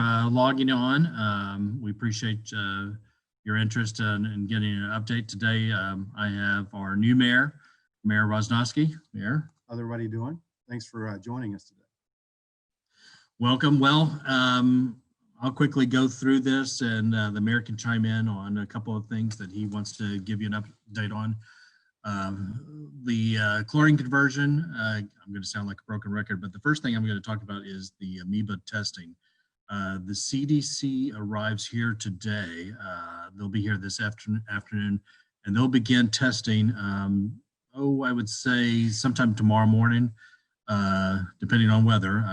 logging on. We appreciate your interest in getting an update today. I have our new mayor, Mayor Roznovsky. Mayor. How's everybody doing? Thanks for joining us today. Welcome. Well, I'll quickly go through this, and the mayor can chime in on a couple of things that he wants to give you an update on. The chlorine conversion, I'm going to sound like a broken record, but the first thing I'm going to talk about is the amoeba testing. The CDC arrives here today. They'll be here this afternoon, and they'll begin testing, I would say sometime tomorrow morning, depending on weather.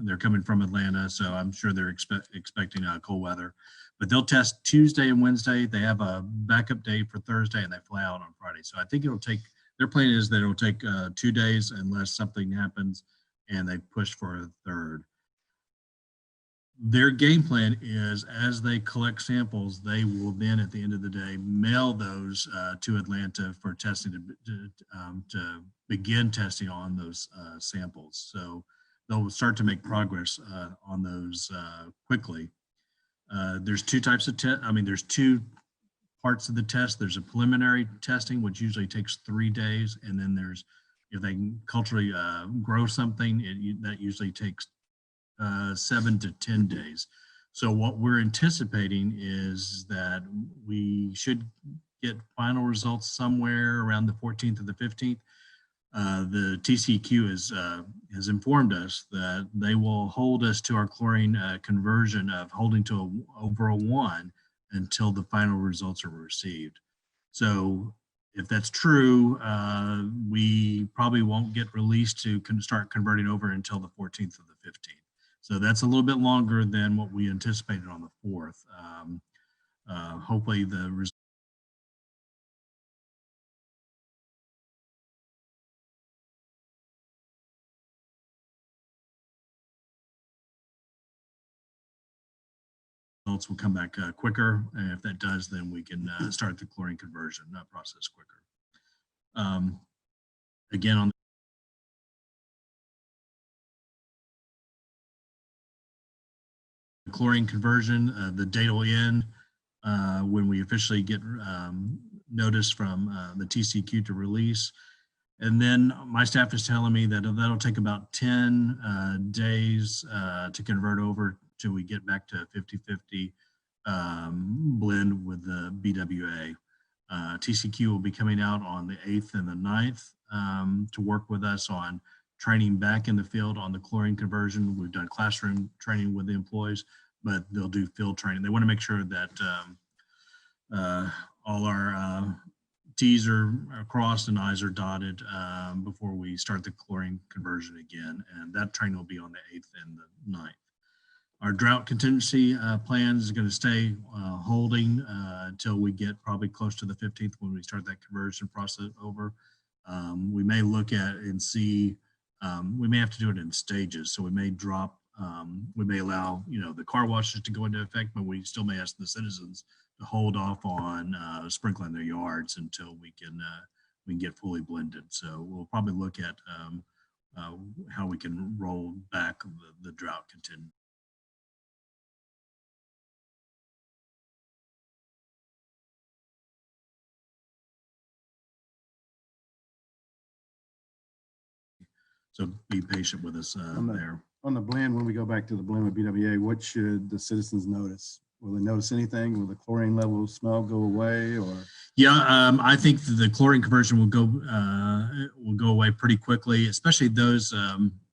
They're coming from Atlanta, so I'm sure they're expecting cold weather. But they'll test Tuesday and Wednesday. They have a backup day for Thursday, and they fly out on Friday. So I think it'll take, their plan is that it'll take 2 days unless something happens, and they push for a third. Their game plan is, as they collect samples, they will then, at the end of the day, mail those to Atlanta for testing to begin testing on those samples. So they'll start to make progress on those quickly. There's two types of there's two parts of the test. There's a preliminary testing, which usually takes 3 days, and then there's, if they can culturally grow something, that usually takes 7 to 10 days. So what we're anticipating is that we should get final results somewhere around the 14th or the 15th. The TCQ has informed us that they will hold us to our chlorine conversion of holding to over a 1 until the final results are received. So if that's true, we probably won't get released to start converting over until the 14th or the 15th. So that's a little bit longer than what we anticipated on the 4th. Hopefully the results will come back quicker. And if that does, then we can start the chlorine conversion process quicker. Again, on the chlorine conversion, the date will end when we officially get notice from the TCQ to release. And then my staff is telling me that that'll take about 10 days to convert over till we get back to 50-50 blend with the BWA. TCQ will be coming out on the 8th and the 9th to work with us on training back in the field on the chlorine conversion. We've done classroom training with the employees, but they'll do field training. They want to make sure that all our T's are crossed and I's are dotted before we start the chlorine conversion again. And that training will be on the 8th and the 9th. Our drought contingency plan is going to stay holding until we get probably close to the 15th when we start that conversion process over. We may look at and see, we may have to do it in stages. So we may drop, we may allow, the car washes to go into effect, but we still may ask the citizens to hold off on sprinkling their yards until we can get fully blended. So we'll probably look at how we can roll back the drought contingency. So be patient with us there. On the blend, when we go back to the blend with BWA, what should the citizens notice? Will they notice anything? Will the chlorine level smell go away? Or I think the chlorine conversion will go away pretty quickly, especially those.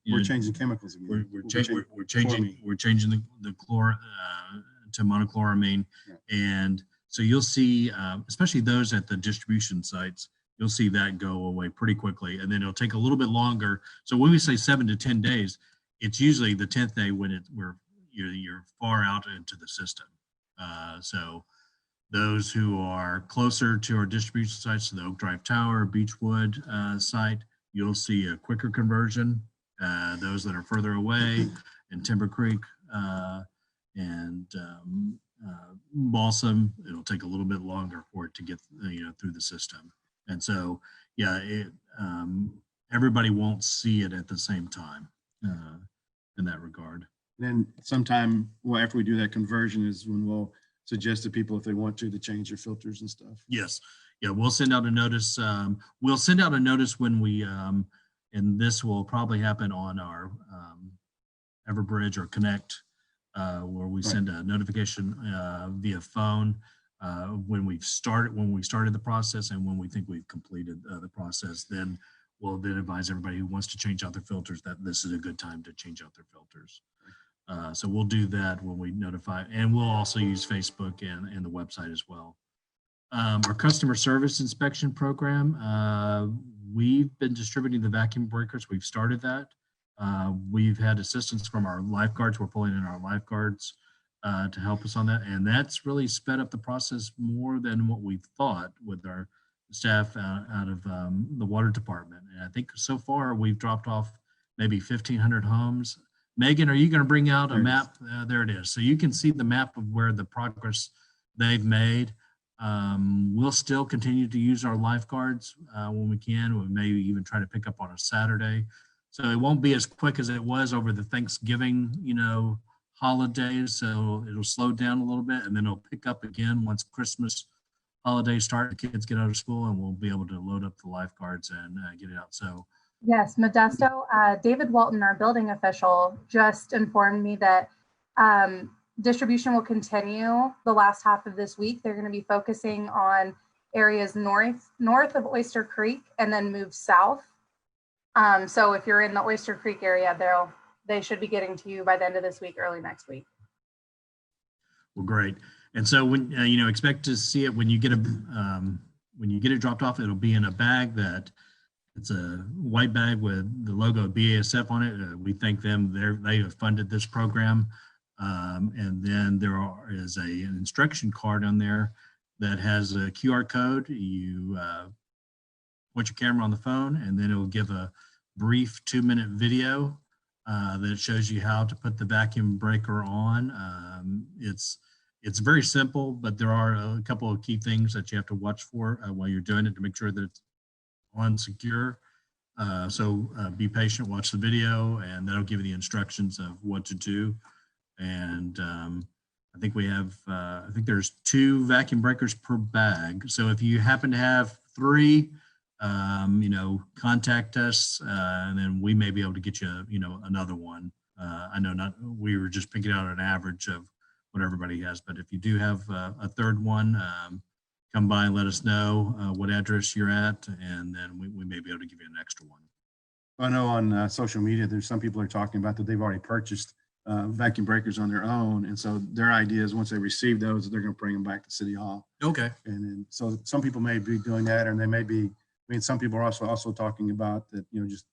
We're changing chemicals again. We're changing the chlor to monochloramine, and so you'll see, especially those at the distribution sites. You'll see that go away pretty quickly, and then it'll take a little bit longer. So when we say 7 to 10 days, it's usually the 10th day when you're far out into the system. So those who are closer to our distribution sites, so the Oak Drive Tower, Beechwood site, you'll see a quicker conversion. Those that are further away in Timber Creek and Balsam, it'll take a little bit longer for it to get through the system. And so, everybody won't see it at the same time in that regard. Then sometime, well, after we do that conversion is when we'll suggest to people if they want to change their filters and stuff. Yes. Yeah, we'll send out a notice. We'll send out a notice when we, and this will probably happen on our Everbridge or Connect, where we send a notification via phone when we started the process and when we think we've completed the process. Then we'll advise everybody who wants to change out their filters that this is a good time to change out their filters. So we'll do that when we notify, and we'll also use Facebook and the website as well. Our customer service inspection program, we've been distributing the vacuum breakers. We've started that. We've had assistance from our lifeguards. We're pulling in our lifeguards to help us on that. And that's really sped up the process more than what we thought with our staff out of the water department. And I think so far we've dropped off maybe 1,500 homes. Megan, are you going to bring out a map? There it is. So you can see the map of where the progress they've made. We'll still continue to use our lifeguards when we can. We may even try to pick up on a Saturday. So it won't be as quick as it was over the Thanksgiving, holidays. So it'll slow down a little bit, and then it'll pick up again once Christmas holidays start. The kids get out of school, and we'll be able to load up the lifeguards and get it out. So yes, Modesto, David Walton, our building official, just informed me that distribution will continue the last half of this week. They're going to be focusing on areas north of Oyster Creek and then move south. So if you're in the Oyster Creek area, they should be getting to you by the end of this week, early next week. Well, great. And so when expect to see it when you get it dropped off, it'll be in a bag that it's a white bag with the logo of BASF on it. We thank them. They have funded this program. And then there is an instruction card on there that has a QR code. You put your camera on the phone, and then it will give a brief 2-minute video that shows you how to put the vacuum breaker on. It's very simple, but there are a couple of key things that you have to watch for while you're doing it to make sure that it's on secure. So be patient, watch the video, and that'll give you the instructions of what to do. And I think we have, I think there's 2 vacuum breakers per bag. So if you happen to have 3, contact us, and then we may be able to get you, another one. I know we were just picking out an average of what everybody has, but if you do have a third one, come by and let us know what address you're at, and then we may be able to give you an extra one. I know on social media, there's some people are talking about that they've already purchased vacuum breakers on their own. And so their idea is once they receive those, they're going to bring them back to City Hall. Okay. And then, so some people may be doing that, and they may be, some people are also talking about that, just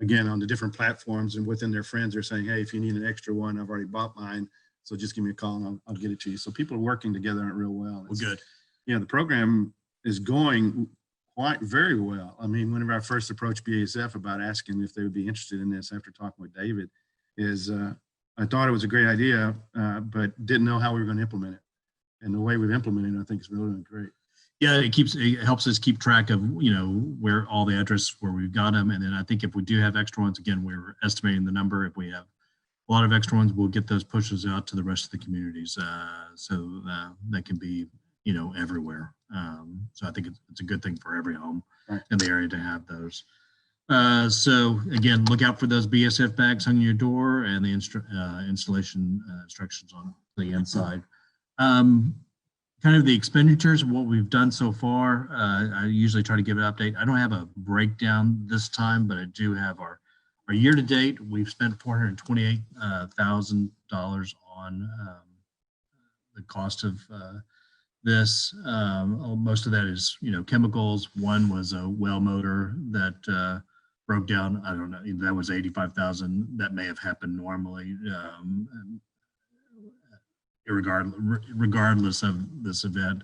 again, on the different platforms and within their friends, they're saying, hey, if you need an extra one, I've already bought mine. So just give me a call and I'll get it to you. So people are working together on it real well. Well, good. The program is going very well. I mean, whenever I first approached BASF about asking if they would be interested in this after talking with David, I thought it was a great idea, but didn't know how we were going to implement it. And the way we've implemented it, I think is really great. Yeah, it helps us keep track of, where all the address where we've got them. And then I think if we do have extra ones, again, we're estimating the number. If we have a lot of extra ones, we'll get those pushes out to the rest of the communities so that can be, everywhere. So I think it's a good thing for every home in the area to have those. So again, look out for those BASF bags hung on your door and the installation instructions on the inside. Kind of the expenditures of what we've done so far. I usually try to give an update. I don't have a breakdown this time, but I do have our year to date. We've spent $428,000 on the cost of this. Most of that is, chemicals. One was a well motor that broke down. I don't know. That was $85,000. That may have happened normally. Regardless of this event.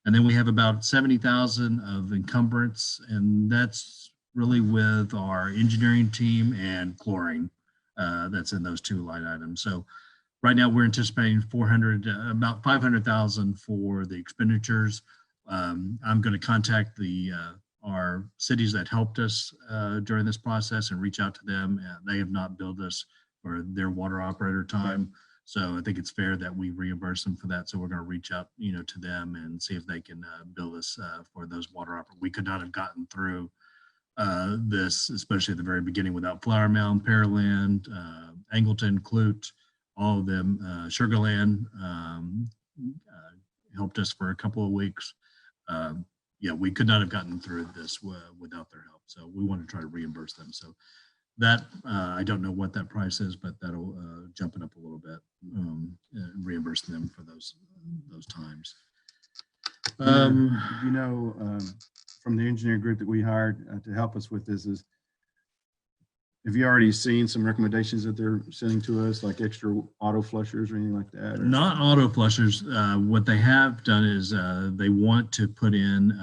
And then we have about 70,000 of encumbrance, and that's really with our engineering team and chlorine that's in those 2 line items. So right now we're anticipating about 500,000 for the expenditures. I'm going to contact our cities that helped us during this process and reach out to them. They have not billed us for their water operator time. So I think it's fair that we reimburse them for that. So we're going to reach out, to them and see if they can bill us for those water operators. We could not have gotten through this, especially at the very beginning, without Flower Mound, Pearland, Angleton, Clute, all of them. Sugarland helped us for a couple of weeks. We could not have gotten through this without their help. So we want to try to reimburse them. So that I don't know what that price is, but that'll jump it up a little bit, reimburse them for those times. From the engineer group that we hired to help us with this have you already seen some recommendations that they're sending to us, like extra auto flushers or anything like that? Not auto flushers. What they have done is they want to put in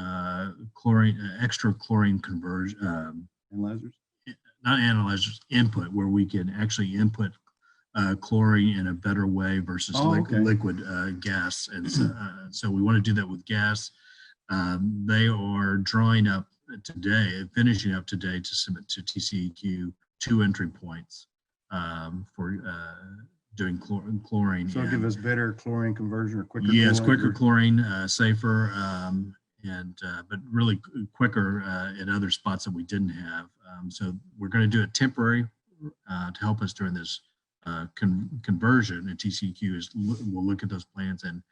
extra chlorine conversion. Analyzers? Not analyzers, input, where we can actually input chlorine in a better way versus liquid gas. And so we want to do that with gas. They are drawing up today, finishing up today to submit to TCEQ 2 entry points for doing chlorine. So give us better chlorine conversion or quicker? Yes, quicker chlorine, safer, but really quicker in other spots that we didn't have. So we're going to do it temporary to help us during this conversion. And TCEQ will look at those plans and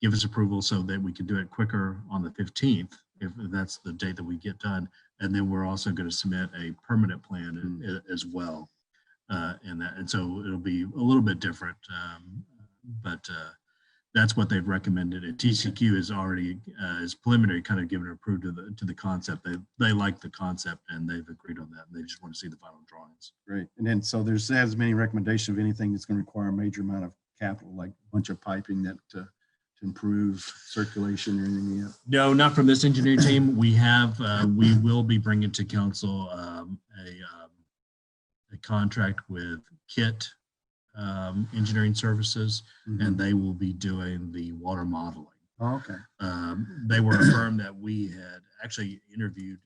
give us approval so that we can do it quicker on the 15th, if that's the date that we get done. And then we're also going to submit a permanent plan as well. And so it'll be a little bit different, but that's what they've recommended. And TCEQ is already, is preliminary, kind of given it approved to the concept. They like the concept and they've agreed on that. And they just want to see the final drawings. Great. And then, so there's as many recommendations of anything that's going to require a major amount of capital, like a bunch of piping that to improve circulation or anything else? No, not from this engineering team. We have, we will be bringing to council a contract with KIT Engineering Services, and they will be doing the water modeling. Oh, okay. They were a firm that we had actually interviewed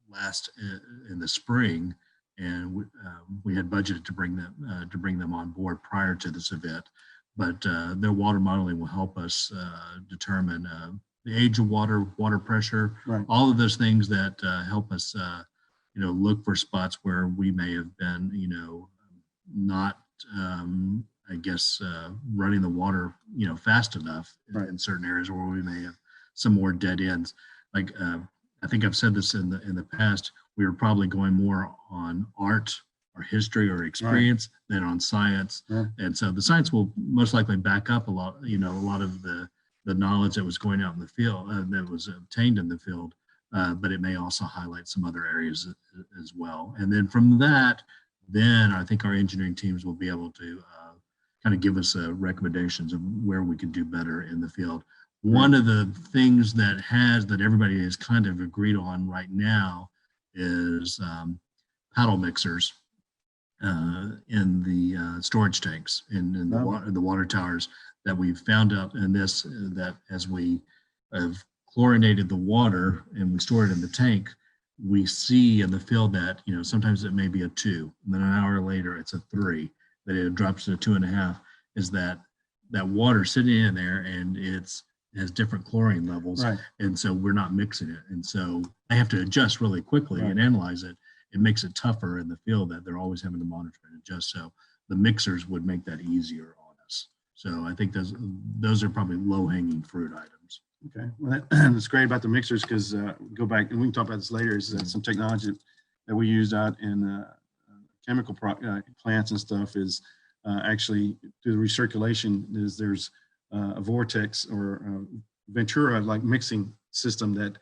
last in the spring, and we had budgeted to bring them on board prior to this event. But their water modeling will help us determine the age of water, water pressure, all of those things that help us, look for spots where we may have been, not, I guess, running the water, fast enough in certain areas, where we may have some more dead ends. Like I think I've said this in the past, we were probably going more on art or history or experience than on science. And so the science will most likely back up a lot, a lot of the knowledge that was going out in the field, that was obtained in the field, but it may also highlight some other areas as well. And then from that, then I think our engineering teams will be able to kind of give us recommendations of where we can do better in the field. One of the things that everybody has kind of agreed on right now is paddle mixers in the storage tanks in the water towers, that we've found out in this, that as we have chlorinated the water and we store it in the tank, we see in the field that, sometimes it may be a 2, and then an hour later it's a 3, that it drops to a 2.5, is that water sitting in there, and it has different chlorine levels. And so we're not mixing it. And so I have to adjust really quickly and analyze it. It makes it tougher in the field that they're always having to monitor and adjust. So the mixers would make that easier on us. So I think those are probably low-hanging fruit items. Okay, well, that's great about the mixers, because go back, and we can talk about this later, is some technology that we used out in chemical plants and stuff is actually through the recirculation, there's a vortex or Ventura like mixing system that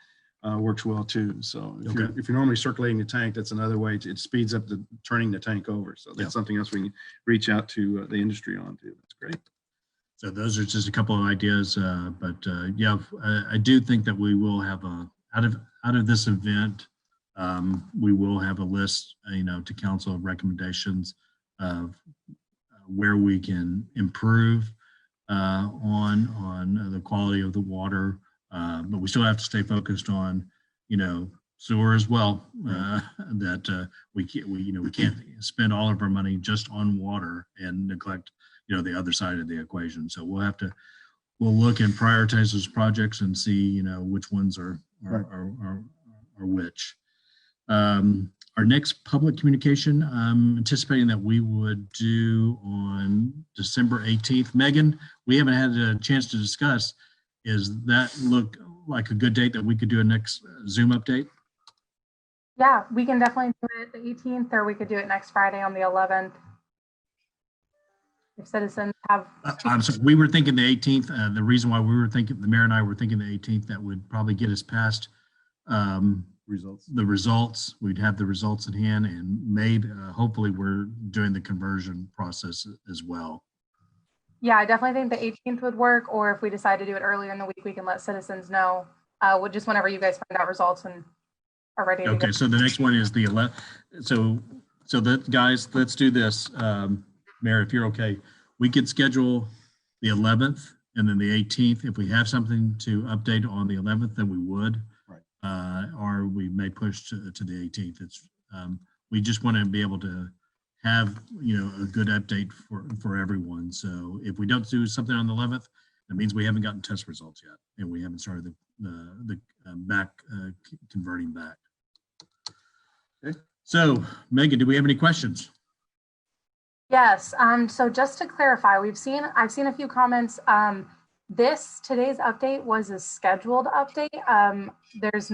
works well too. So if you're normally circulating the tank, that's another way it speeds up turning the tank over. So that's something else we can reach out to the industry on too. That's great. So those are just a couple of ideas, but I do think that we will have out of this event, we will have a list, to council of recommendations of where we can improve on the quality of the water, but we still have to stay focused on, sewer as well. That we can't spend all of our money just on water and neglect the other side of the equation. So we'll look and prioritize those projects and see which ones are which. Our next public communication, I'm anticipating that we would do on December 18th. Megan, we haven't had a chance to discuss. Is that look like a good date that we could do a next Zoom update? Yeah, we can definitely do it the 18th, or we could do it next Friday on the 11th. If citizens have. I'm sorry, we were thinking the 18th. The reason why we were thinking, the mayor and I were thinking the 18th, that would probably get us past the results. We'd have the results in hand, and maybe hopefully we're doing the conversion process as well. Yeah, I definitely think the 18th would work, or if we decide to do it earlier in the week, we can let citizens know. Just whenever you guys find out results and are ready to Okay, go. so the next one is the 11th. So that, guys, let's do this. Mayor, if you're okay, we could schedule the 11th and then the 18th. If we have something to update on the 11th, then we would. Or we may push to the 18th. It's we just want to be able to have a good update for everyone. So if we don't do something on the 11th, that means we haven't gotten test results yet, and we haven't started the converting back. Okay. So Megan, do we have any questions? Yes. So just to clarify, I've seen a few comments. Today's update was a scheduled update. There's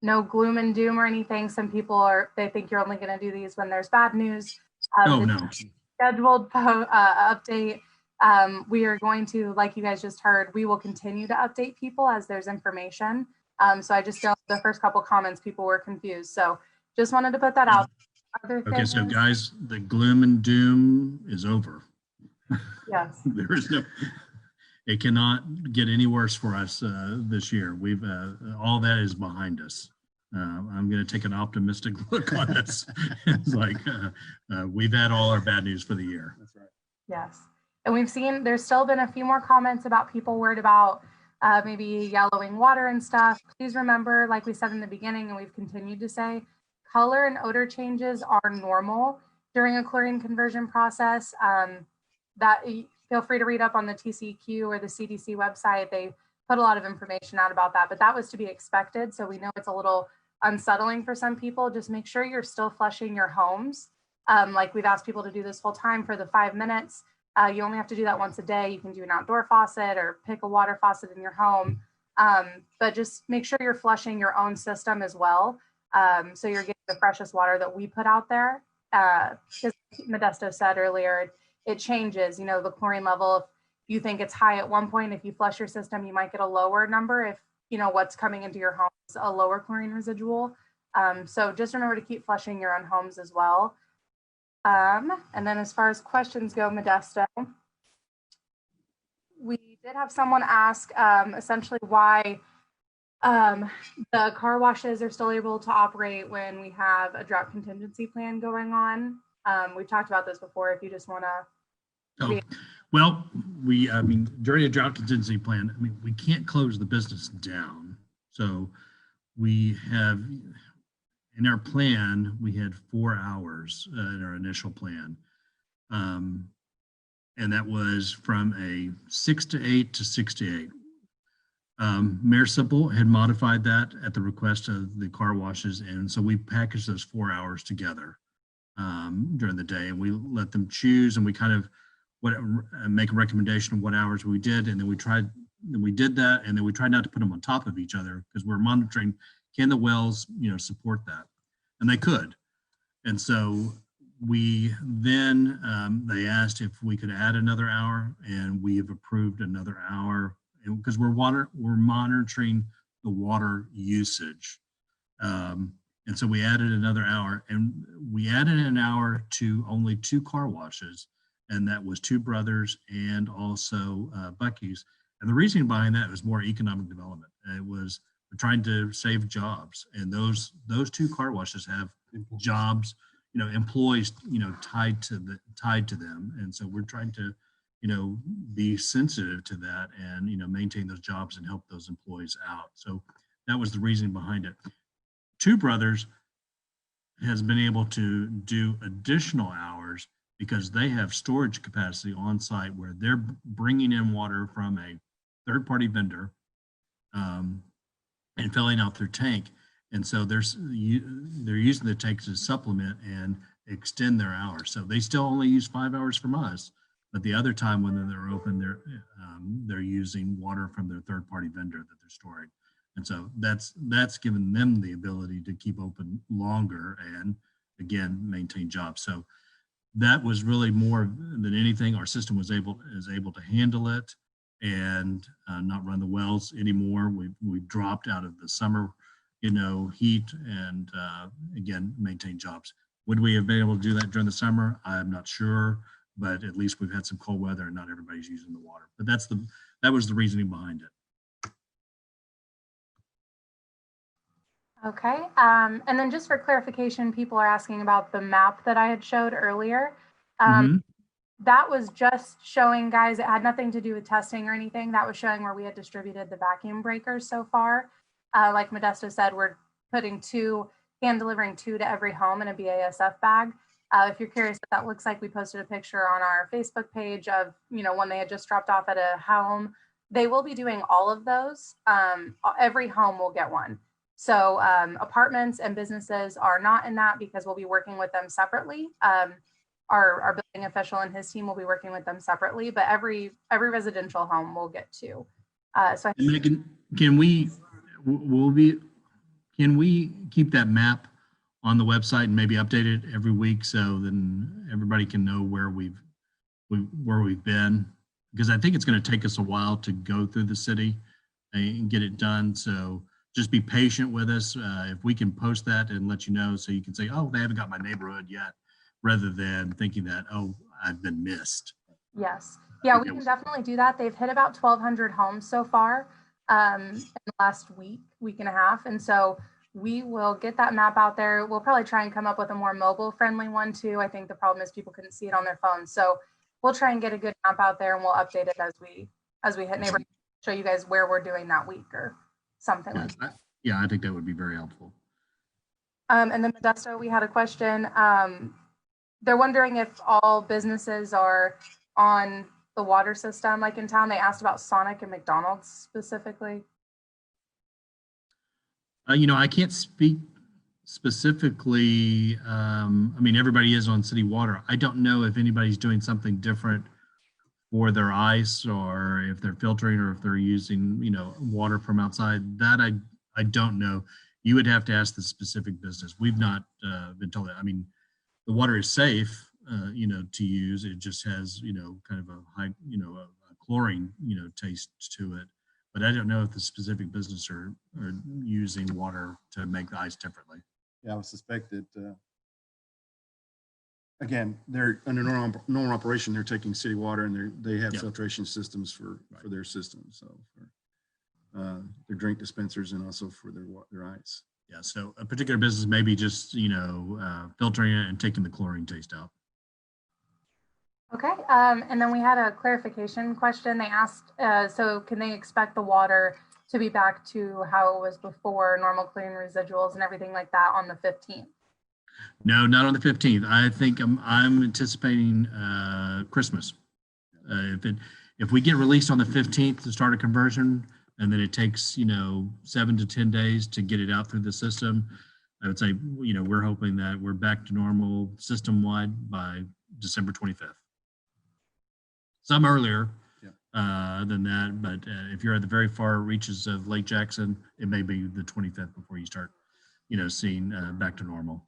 no gloom and doom or anything. Some people they think you're only going to do these when there's bad news. Oh, no. Scheduled update. We are going to, like you guys just heard, we will continue to update people as there's information. So I just don't, the first couple comments, people were confused. So just wanted to put that out. Okay, so guys, the gloom and doom is over. Yes. There is no. It cannot get any worse for us this year. We've all that is behind us. I'm going to take an optimistic look on this. It's like we've had all our bad news for the year. That's right. Yes, and there's still been a few more comments about people worried about maybe yellowing water and stuff. Please remember, like we said in the beginning, and we've continued to say, color and odor changes are normal during a chlorine conversion process. Feel free to read up on the TCEQ or the CDC website. They put a lot of information out about that, but that was to be expected. So we know it's a little unsettling for some people. Just make sure you're still flushing your homes. Like we've asked people to do this full time for the 5 minutes. You only have to do that once a day. You can do an outdoor faucet or pick a water faucet in your home. But just make sure you're flushing your own system as well. So you're getting the freshest water that we put out there. Because Modesto said earlier, it changes, the chlorine level. If you think it's high at one point, if you flush your system, you might get a lower number. If what's coming into your home is a lower chlorine residual. So just remember to keep flushing your own homes as well. And then as far as questions go, Modesto, we did have someone ask essentially why the car washes are still able to operate when we have a drought contingency plan going on. We've talked about this before. If you just want to. Well, during a drought contingency plan, we can't close the business down. So we have, in our plan, we had 4 hours in our initial plan. And that was from a 6 to 8 to 6 to 8. Mayor Simple had modified that at the request of the car washes. And so we packaged those 4 hours together during the day, and we let them choose, and we kind of make a recommendation of what hours we did. And then we did that. And then we tried not to put them on top of each other because we're monitoring, can the wells, support that? And they could. And so we then, they asked if we could add another hour, and we have approved another hour because we're monitoring the water usage. And so we added another hour, and we added an hour to only 2 car washes, and that was Two Brothers and also Bucky's. And the reasoning behind that was more economic development. It was trying to save jobs, and those 2 car washes have jobs, employees, tied to them, and so we're trying to, be sensitive to that and maintain those jobs and help those employees out. So that was the reasoning behind it. Two Brothers has been able to do additional hours because they have storage capacity on site where they're bringing in water from a third-party vendor and filling out their tank. And so they're using the tank to supplement and extend their hours. So they still only use 5 hours from us, but the other time when they're open, they're using water from their third-party vendor that they're storing. And so that's given them the ability to keep open longer and again maintain jobs. So that was really more than anything. Our system is able to handle it and not run the wells anymore. We've dropped out of the summer, heat and again maintain jobs. Would we have been able to do that during the summer? I'm not sure, but at least we've had some cold weather and not everybody's using the water. But that was the reasoning behind it. Okay, and then just for clarification, people are asking about the map that I had showed earlier. That was just showing, guys, it had nothing to do with testing or anything. That was showing where we had distributed the vacuum breakers so far. Like Modesto said, we're putting hand delivering 2 to every home in a BASF bag. If you're curious what that looks like, we posted a picture on our Facebook page of, when they had just dropped off at a home. They will be doing all of those. Every home will get one. So apartments and businesses are not in that because we'll be working with them separately. Our building official and his team will be working with them separately, but every residential home will get 2. So Megan, can we keep that map on the website and maybe update it every week so then everybody can know where we've been? Because I think it's going to take us a while to go through the city and get it done. So just be patient with us. If we can post that and let you know so you can say, oh, they haven't got my neighborhood yet, rather than thinking that, oh, I've been missed. Yes. Yeah, we can definitely do that. They've hit about 1,200 homes so far in the last week and a half. And so we will get that map out there. We'll probably try and come up with a more mobile friendly one too. I think the problem is people couldn't see it on their phones. So we'll try and get a good map out there and we'll update it as we hit neighborhood, show you guys where we're doing that week or something like that. Yeah, I think that would be very helpful. And then Modesto, we had a question. They're wondering if all businesses are on the water system like in town. They asked about Sonic and McDonald's specifically. I can't speak specifically. Everybody is on city water. I don't know if anybody's doing something different for their ice or if they're filtering or if they're using, water from outside. That I don't know. You would have to ask the specific business. We've not been told that. The water is safe, to use. It just has, kind of a high, a chlorine, taste to it. But I don't know if the specific business are using water to make the ice differently. Yeah, I would suspect that, again, they're under normal operation. They're taking city water and they have filtration systems for their system. So for their drink dispensers and also for their ice. Yeah, so a particular business may be just, filtering it and taking the chlorine taste out. Okay, and then we had a clarification question. They asked, so can they expect the water to be back to how it was before, normal clearing residuals and everything like that on the 15th? No, not on the 15th. I think I'm anticipating Christmas. If we get released on the 15th to start a conversion, and then it takes 7 to 10 days to get it out through the system, I would say we're hoping that we're back to normal system wide by December 25th. Some earlier than that, but if you're at the very far reaches of Lake Jackson, it may be the 25th before you start seeing back to normal.